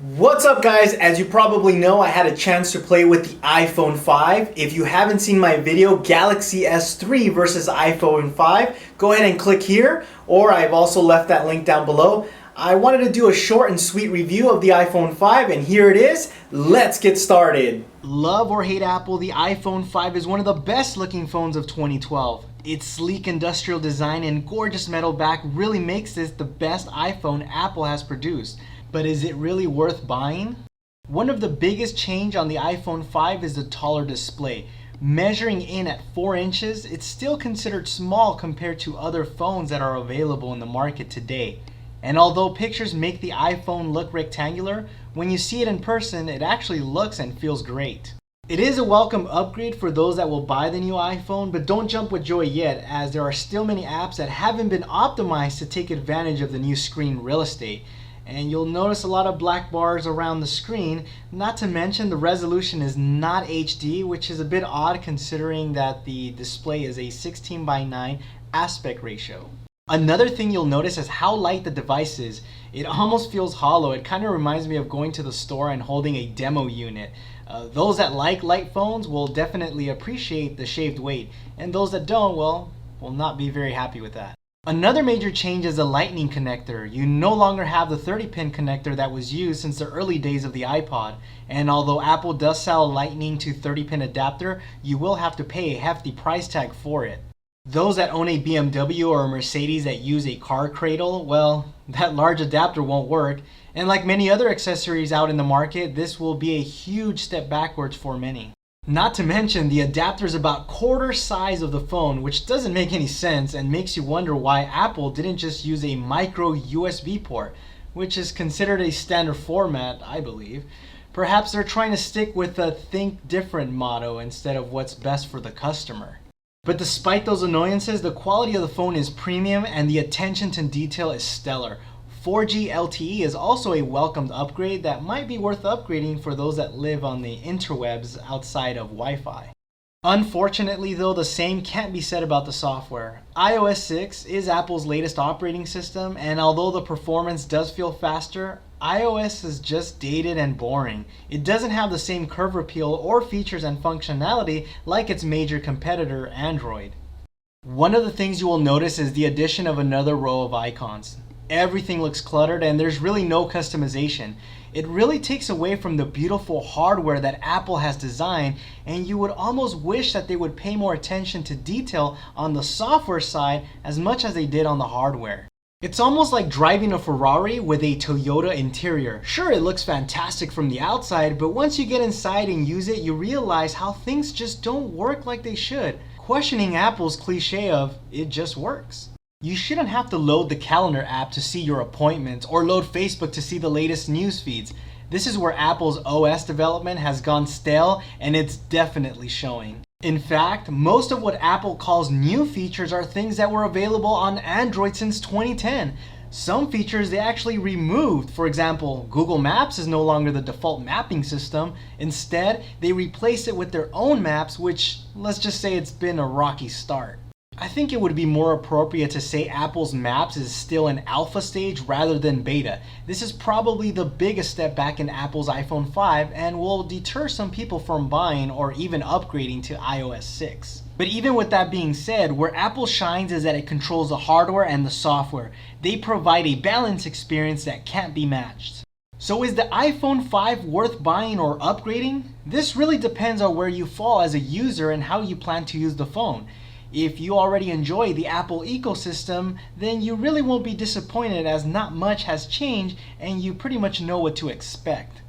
What's up guys? As you probably know, I had a chance to play with the iPhone 5. If you haven't seen my video, Galaxy S3 versus iPhone 5, go ahead and click here, or I've also left that link down below. I wanted to do a short and sweet review of the iPhone 5, and here it is. Let's get started. Love or hate Apple, the iPhone 5 is one of the best looking phones of 2012. Its sleek industrial design and gorgeous metal back really makes this the best iPhone Apple has produced. But is it really worth buying? One of the biggest change on the iPhone 5 is the taller display. Measuring in at 4 inches, it's still considered small compared to other phones that are available in the market today. And although pictures make the iPhone look rectangular, when you see it in person, it actually looks and feels great. It is a welcome upgrade for those that will buy the new iPhone, but don't jump with joy yet, as there are still many apps that haven't been optimized to take advantage of the new screen real estate. And you'll notice a lot of black bars around the screen, not to mention the resolution is not HD, which is a bit odd considering that the display is a 16:9 aspect ratio. Another thing you'll notice is how light the device is. It almost feels hollow. It kind of reminds me of going to the store and holding a demo unit. Those that like light phones will definitely appreciate the shaved weight, and those that don't, well, will not be very happy with that. Another major change is the lightning connector. You no longer have the 30-pin connector that was used since the early days of the iPod. And although Apple does sell a lightning to 30-pin adapter, you will have to pay a hefty price tag for it. Those that own a BMW or a Mercedes that use a car cradle, well, that large adapter won't work. And like many other accessories out in the market, this will be a huge step backwards for many. Not to mention, the adapter is about quarter size of the phone, which doesn't make any sense and makes you wonder why Apple didn't just use a micro USB port, which is considered a standard format, I believe. Perhaps they're trying to stick with a think different motto instead of what's best for the customer. But despite those annoyances, the quality of the phone is premium and the attention to detail is stellar. 4G LTE is also a welcomed upgrade that might be worth upgrading for those that live on the interwebs outside of Wi-Fi. Unfortunately though, the same can't be said about the software. iOS6 is Apple's latest operating system, and although the performance does feel faster, iOS is just dated and boring. It doesn't have the same curve appeal or features and functionality like its major competitor, Android. One of the things you will notice is the addition of another row of icons. Everything looks cluttered and there's really no customization. It really takes away from the beautiful hardware that Apple has designed, and you would almost wish that they would pay more attention to detail on the software side as much as they did on the hardware. It's almost like driving a Ferrari with a Toyota interior. Sure, it looks fantastic from the outside, but once you get inside and use it, you realize how things just don't work like they should, questioning Apple's cliche of, "it just works." You shouldn't have to load the calendar app to see your appointments or load Facebook to see the latest news feeds. This is where Apple's OS development has gone stale, and it's definitely showing. In fact, most of what Apple calls new features are things that were available on Android since 2010. Some features they actually removed. For example, Google Maps is no longer the default mapping system. Instead, they replaced it with their own maps, which, let's just say, it's been a rocky start. I think it would be more appropriate to say Apple's Maps is still in alpha stage rather than beta. This is probably the biggest step back in Apple's iPhone 5 and will deter some people from buying or even upgrading to iOS 6. But even with that being said, where Apple shines is that it controls the hardware and the software. They provide a balanced experience that can't be matched. So is the iPhone 5 worth buying or upgrading? This really depends on where you fall as a user and how you plan to use the phone. If you already enjoy the Apple ecosystem, then you really won't be disappointed as not much has changed and you pretty much know what to expect.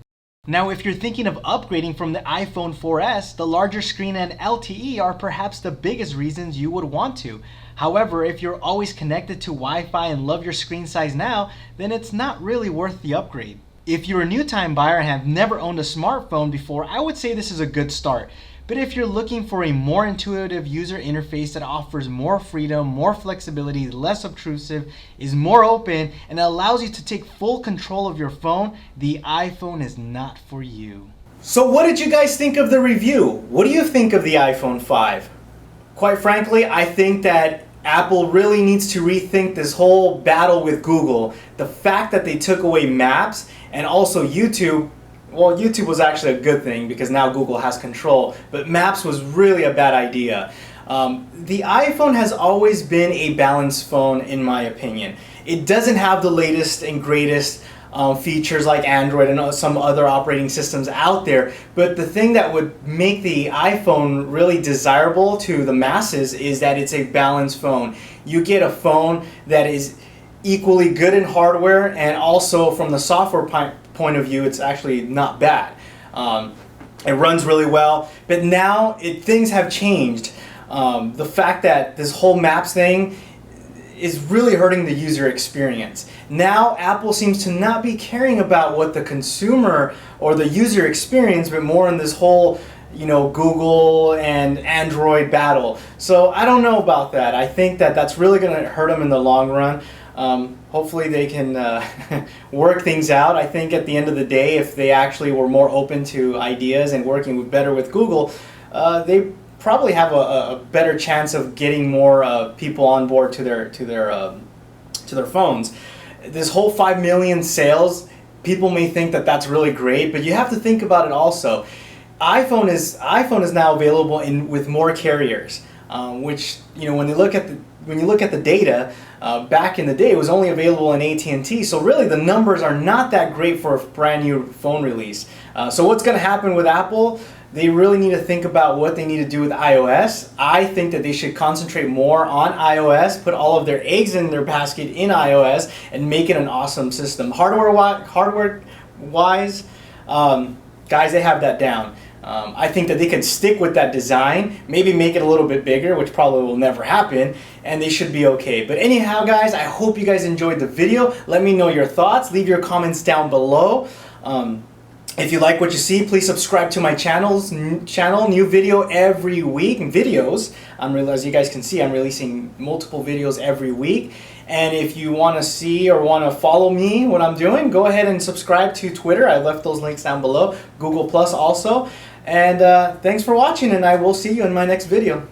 Now, if you're thinking of upgrading from the iPhone 4S, the larger screen and LTE are perhaps the biggest reasons you would want to. However, if you're always connected to Wi-Fi and love your screen size now, then it's not really worth the upgrade. If you're a new-time buyer and have never owned a smartphone before, I would say this is a good start. But if you're looking for a more intuitive user interface that offers more freedom, more flexibility, less obtrusive, is more open, and allows you to take full control of your phone, the iPhone is not for you. So what did you guys think of the review? What do you think of the iPhone 5? Quite frankly, I think that Apple really needs to rethink this whole battle with Google. The fact that they took away Maps and also YouTube, well, YouTube was actually a good thing because now Google has control, but Maps was really a bad idea. The iPhone has always been a balanced phone in my opinion. It doesn't have the latest and greatest features like Android and some other operating systems out there, but the thing that would make the iPhone really desirable to the masses is that it's a balanced phone. You get a phone that is equally good in hardware, and also from the software point of view, it's actually not bad. It runs really well, but now things have changed. The fact that this whole Maps thing is really hurting the user experience. Now Apple seems to not be caring about what the consumer or the user experience, but more in this whole, Google and Android battle. So I don't know about that. I think that that's really going to hurt them in the long run. Hopefully they can work things out. I think at the end of the day, if they actually were more open to ideas and working better with Google, they probably have a better chance of getting more people on board to their phones. This whole 5 million sales, people may think that that's really great, but you have to think about it also. iPhone is now available with more carriers, which when you look at the data, back in the day it was only available in AT&T. So really the numbers are not that great for a brand new phone release. So what's going to happen with Apple? They really need to think about what they need to do with iOS. I think that they should concentrate more on iOS, put all of their eggs in their basket in iOS, and make it an awesome system. Hardware-wise, guys, they have that down. I think that they could stick with that design, maybe make it a little bit bigger, which probably will never happen, and they should be okay. But anyhow, guys, I hope you guys enjoyed the video. Let me know your thoughts. Leave your comments down below. If you like what you see, please subscribe to my channel. New video every week. Videos. As you guys can see, I'm releasing multiple videos every week. And if you want to see or want to follow me, what I'm doing, go ahead and subscribe to Twitter. I left those links down below. Google Plus also. And thanks for watching, and I will see you in my next video.